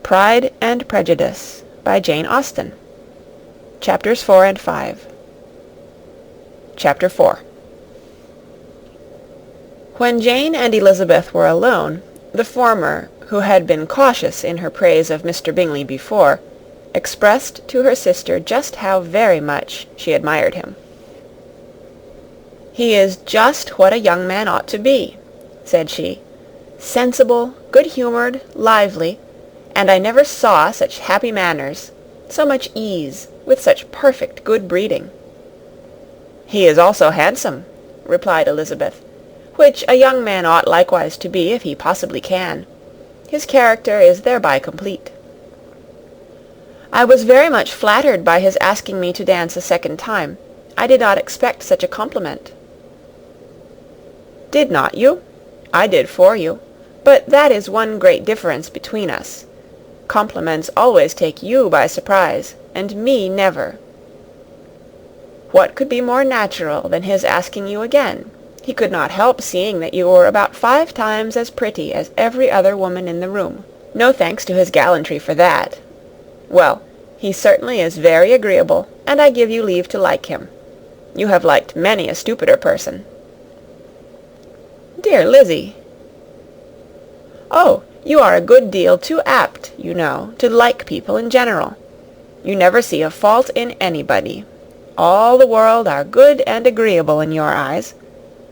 Pride and Prejudice, by Jane Austen. Chapters 4 and 5. Chapter 4. When Jane and Elizabeth were alone, the former, who had been cautious in her praise of Mr. Bingley before, expressed to her sister just how very much she admired him. "He is just what a young man ought to be," said she, "sensible, good-humoured, lively, and I never saw such happy manners, so much ease, with such perfect good breeding." "He is also handsome," replied Elizabeth, "which a young man ought likewise to be if he possibly can. His character is thereby complete." "I was very much flattered by his asking me to dance a second time. I did not expect such a compliment." "Did not you? I did for you. But that is one great difference between us. Compliments always take you by surprise, and me never." "What could be more natural than his asking you again? He could not help seeing that you were about 5 times as pretty as every other woman in the room. No thanks to his gallantry for that. Well, he certainly is very agreeable, and I give you leave to like him. You have liked many a stupider person." "Dear Lizzy!" "Oh, you are a good deal too apt, you know, to like people in general. You never see a fault in anybody. All the world are good and agreeable in your eyes.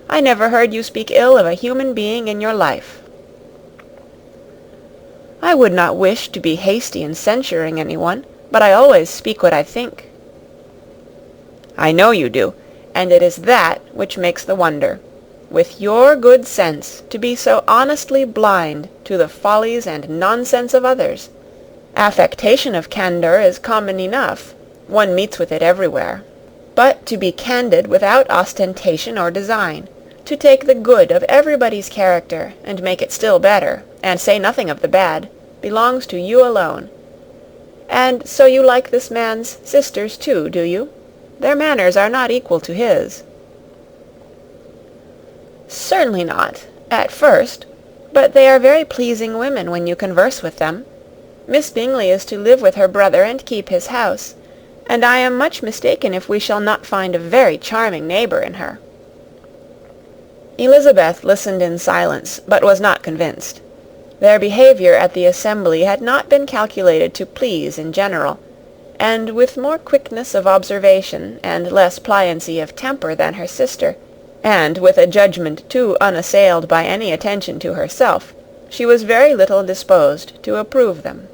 I never heard you speak ill of a human being in your life." "I would not wish to be hasty in censuring anyone, but I always speak what I think." "I know you do, and it is that which makes the wonder. With your good sense, to be so honestly blind to the follies and nonsense of others. Affectation of candour is common enough. One meets with it everywhere. But to be candid without ostentation or design, to take the good of everybody's character, and make it still better, and say nothing of the bad, belongs to you alone. And so you like this man's sisters too, do you? Their manners are not equal to his." "Certainly not, at first, but they are very pleasing women when you converse with them. Miss Bingley is to live with her brother and keep his house, and I am much mistaken if we shall not find a very charming neighbour in her." Elizabeth listened in silence, but was not convinced. Their behaviour at the assembly had not been calculated to please in general, and with more quickness of observation and less pliancy of temper than her sister, and with a judgment too unassailed by any attention to herself, she was very little disposed to approve them.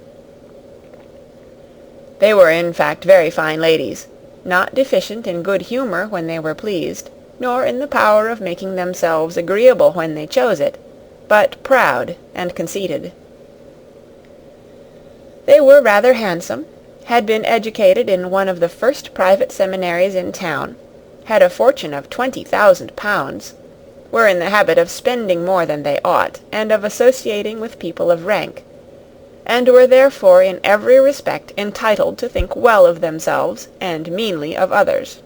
They were in fact very fine ladies, not deficient in good humour when they were pleased, nor in the power of making themselves agreeable when they chose it, but proud and conceited. They were rather handsome, had been educated in one of the first private seminaries in town, had a fortune of 20,000 pounds, were in the habit of spending more than they ought, and of associating with people of rank, and were therefore in every respect entitled to think well of themselves and meanly of others.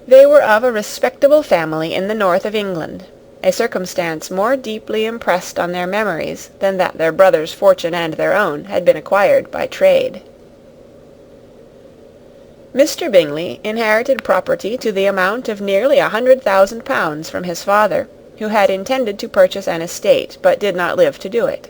They were of a respectable family in the north of England, a circumstance more deeply impressed on their memories than that their brother's fortune and their own had been acquired by trade. Mr. Bingley inherited property to the amount of nearly 100,000 pounds from his father, who had intended to purchase an estate, but did not live to do it.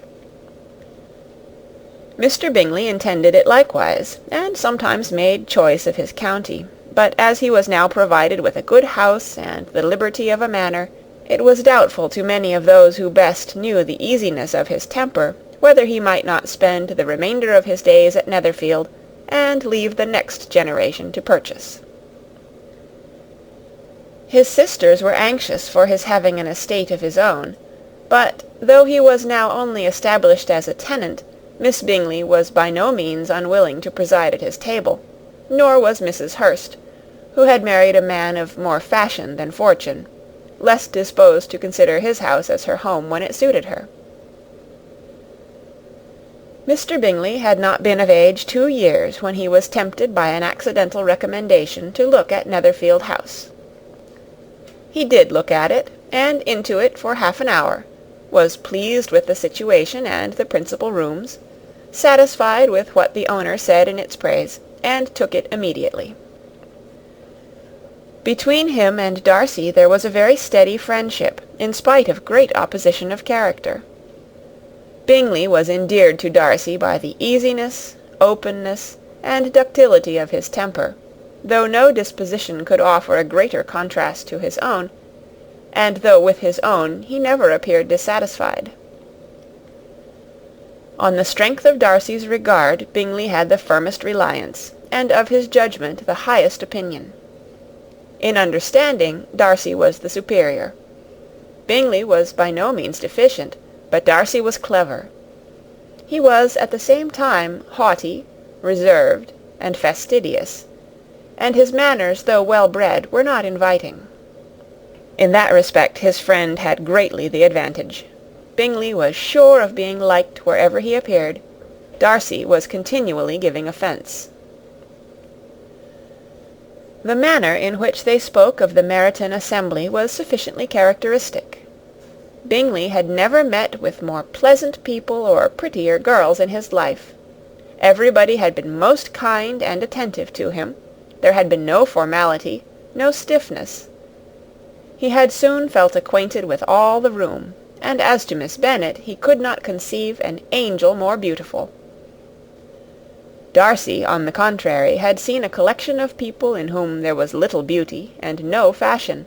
Mr. Bingley intended it likewise, and sometimes made choice of his county, but as he was now provided with a good house and the liberty of a manor, it was doubtful to many of those who best knew the easiness of his temper, whether he might not spend the remainder of his days at Netherfield, and leave the next generation to purchase. His sisters were anxious for his having an estate of his own, but though he was now only established as a tenant, Miss Bingley was by no means unwilling to preside at his table, nor was Mrs. Hurst, who had married a man of more fashion than fortune, less disposed to consider his house as her home when it suited her. Mr. Bingley had not been of age 2 years when he was tempted by an accidental recommendation to look at Netherfield House. He did look at it, and into it for half an hour, was pleased with the situation and the principal rooms, satisfied with what the owner said in its praise, and took it immediately. Between him and Darcy there was a very steady friendship, in spite of great opposition of character. Bingley was endeared to Darcy by the easiness, openness, and ductility of his temper, though no disposition could offer a greater contrast to his own, and though with his own he never appeared dissatisfied. On the strength of Darcy's regard Bingley had the firmest reliance, and of his judgment the highest opinion. In understanding, Darcy was the superior. Bingley was by no means deficient, but Darcy was clever. He was at the same time haughty, reserved, and fastidious, and his manners, though well bred, were not inviting. In that respect his friend had greatly the advantage. Bingley was sure of being liked wherever he appeared. Darcy was continually giving offence. The manner in which they spoke of the Meryton assembly was sufficiently characteristic. Bingley had never met with more pleasant people or prettier girls in his life. Everybody had been most kind and attentive to him. There had been no formality, no stiffness. He had soon felt acquainted with all the room, and as to Miss Bennet, he could not conceive an angel more beautiful. Darcy, on the contrary, had seen a collection of people in whom there was little beauty and no fashion,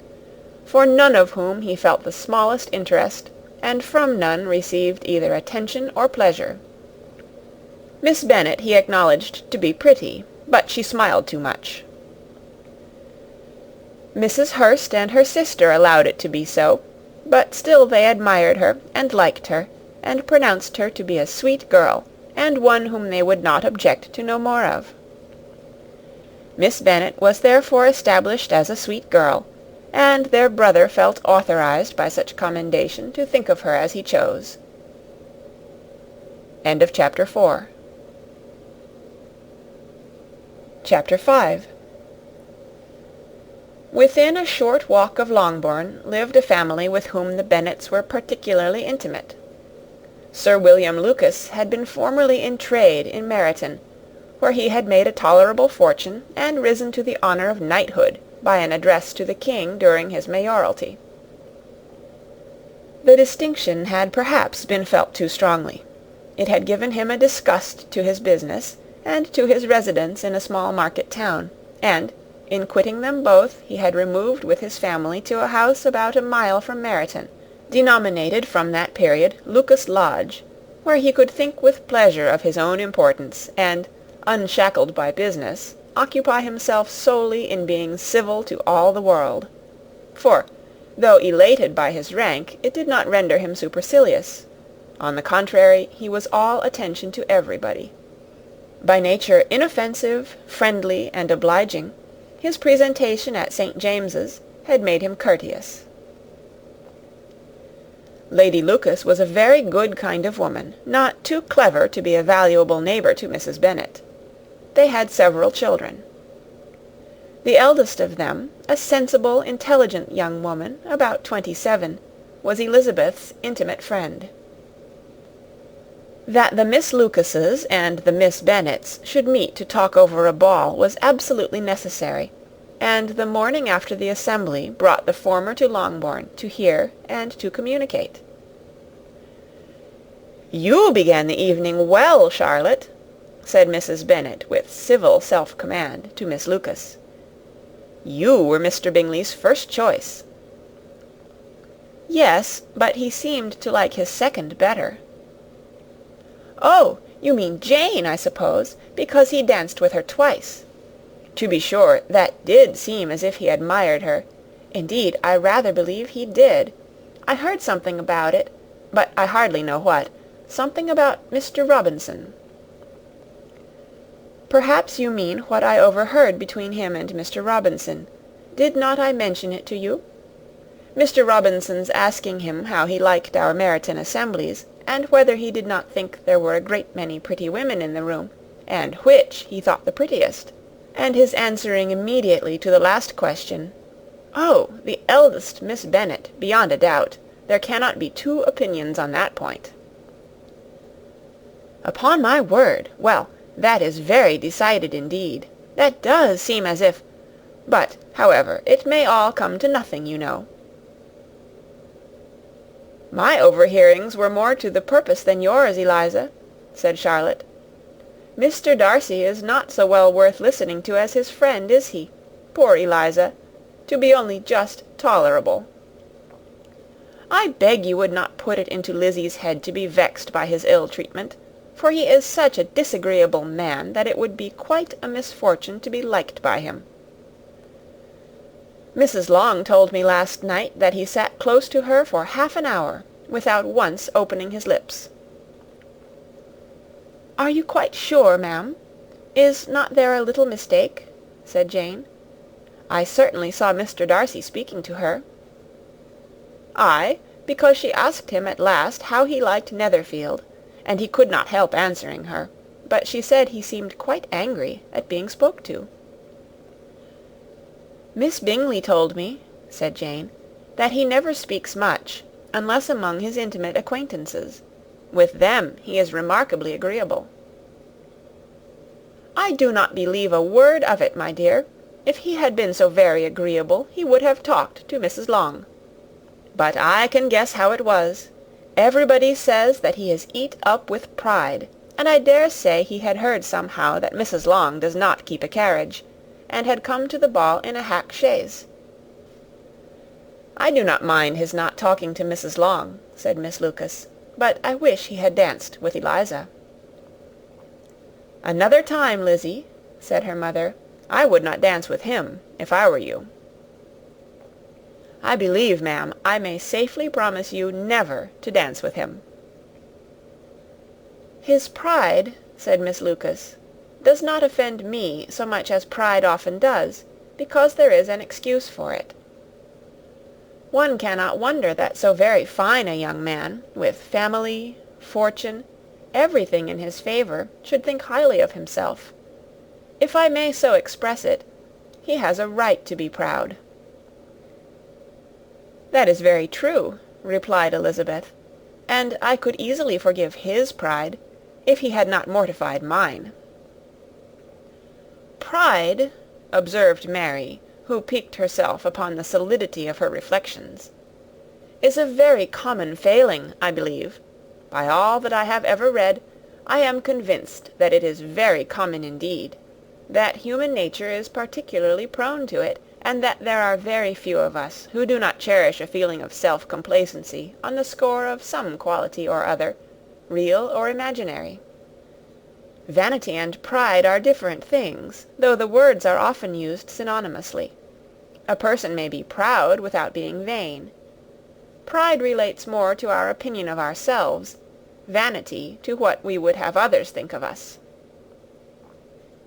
for none of whom he felt the smallest interest, and from none received either attention or pleasure. Miss Bennet he acknowledged to be pretty, but she smiled too much. Mrs. Hurst and her sister allowed it to be so, but still they admired her, and liked her, and pronounced her to be a sweet girl, and one whom they would not object to know more of. Miss Bennet was therefore established as a sweet girl, and their brother felt authorized by such commendation to think of her as he chose. End of Chapter 4. Chapter 5. Within a short walk of Longbourn lived a family with whom the Bennets were particularly intimate. Sir William Lucas had been formerly in trade in Meryton, where he had made a tolerable fortune, and risen to the honour of knighthood by an address to the king during his mayoralty. The distinction had perhaps been felt too strongly. It had given him a disgust to his business, and to his residence in a small market town, and, in quitting them both, he had removed with his family to a house about a mile from Meryton, denominated from that period Lucas Lodge, where he could think with pleasure of his own importance, and, unshackled by business, occupy himself solely in being civil to all the world. For, though elated by his rank, it did not render him supercilious. On the contrary, he was all attention to everybody. By nature inoffensive, friendly, and obliging, his presentation at St. James's had made him courteous. Lady Lucas was a very good kind of woman, not too clever to be a valuable neighbour to Mrs. Bennet. They had several children. The eldest of them, a sensible, intelligent young woman, about 27, was Elizabeth's intimate friend. That the Miss Lucases and the Miss Bennets should meet to talk over a ball was absolutely necessary, and the morning after the assembly brought the former to Longbourn to hear and to communicate. "You began the evening well, Charlotte," said Mrs. Bennet with civil self-command to Miss Lucas. "You were Mr. Bingley's first choice." "Yes, but he seemed to like his second better." "Oh, you mean Jane, I suppose, because he danced with her twice. To be sure, that did seem as if he admired her. Indeed, I rather believe he did. I heard something about it, but I hardly know what. Something about Mr. Robinson." "Perhaps you mean what I overheard between him and Mr. Robinson. Did not I mention it to you? Mr. Robinson's asking him how he liked our Meryton assemblies, and whether he did not think there were a great many pretty women in the room, and which he thought the prettiest, and his answering immediately to the last question, 'Oh, the eldest Miss Bennet, beyond a doubt. There cannot be two opinions on that point." "Upon my word! Well, that is very decided indeed. That does seem as if... But, however, it may all come to nothing, you know." "My overhearings were more to the purpose than yours, Eliza," said Charlotte. "Mr. Darcy is not so well worth listening to as his friend, is he? Poor Eliza! To be only just tolerable. I beg you would not put it into Lizzie's head to be vexed by his ill treatment, for he is such a disagreeable man that it would be quite a misfortune to be liked by him. Mrs. Long told me last night that he sat close to her for half an hour, without once opening his lips." "Are you quite sure, ma'am? Is not there a little mistake?" said Jane. "I certainly saw Mr. Darcy speaking to her." "Aye, because she asked him at last how he liked Netherfield, and he could not help answering her, but she said he seemed quite angry at being spoke to." "Miss Bingley told me," said Jane, "that he never speaks much, unless among his intimate acquaintances. With them he is remarkably agreeable." "I do not believe a word of it, my dear. If he had been so very agreeable, he would have talked to Mrs. Long. But I can guess how it was. Everybody says that he is eat up with pride, and I dare say he had heard somehow that Mrs. Long does not keep a carriage, and had come to the ball in a hack chaise." "I do not mind his not talking to Mrs. Long," said Miss Lucas, "but I wish he had danced with Eliza." "Another time, Lizzy," said her mother, "I would not dance with him, if I were you." "I believe, ma'am, I may safely promise you never to dance with him." "His pride," said Miss Lucas, "does not offend me so much as pride often does, because there is an excuse for it. One cannot wonder that so very fine a young man, with family, fortune, everything in his favour, should think highly of himself. If I may so express it, he has a right to be proud." "That is very true," replied Elizabeth, "and I could easily forgive his pride, if he had not mortified mine." "Pride," observed Mary, who piqued herself upon the solidity of her reflections, "is a very common failing, I believe. By all that I have ever read, I am convinced that it is very common indeed, that human nature is particularly prone to it, and that there are very few of us who do not cherish a feeling of self-complacency on the score of some quality or other, real or imaginary. Vanity and pride are different things, though the words are often used synonymously. A person may be proud without being vain. Pride relates more to our opinion of ourselves, vanity to what we would have others think of us."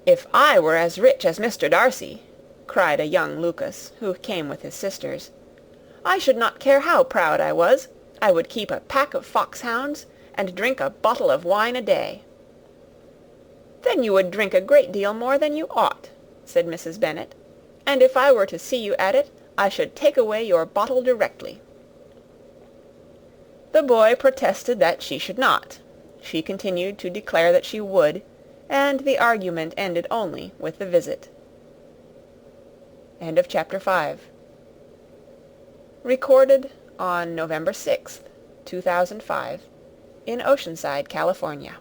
"If I were as rich as Mr. Darcy," cried a young Lucas, who came with his sisters, "I should not care how proud I was. I would keep a pack of foxhounds, and drink a bottle of wine a day." "Then you would drink a great deal more than you ought," said Mrs. Bennet, "and if I were to see you at it, I should take away your bottle directly." The boy protested that she should not. She continued to declare that she would, and the argument ended only with the visit. End of Chapter 5. Recorded on November 6th, 2005, in Oceanside, California.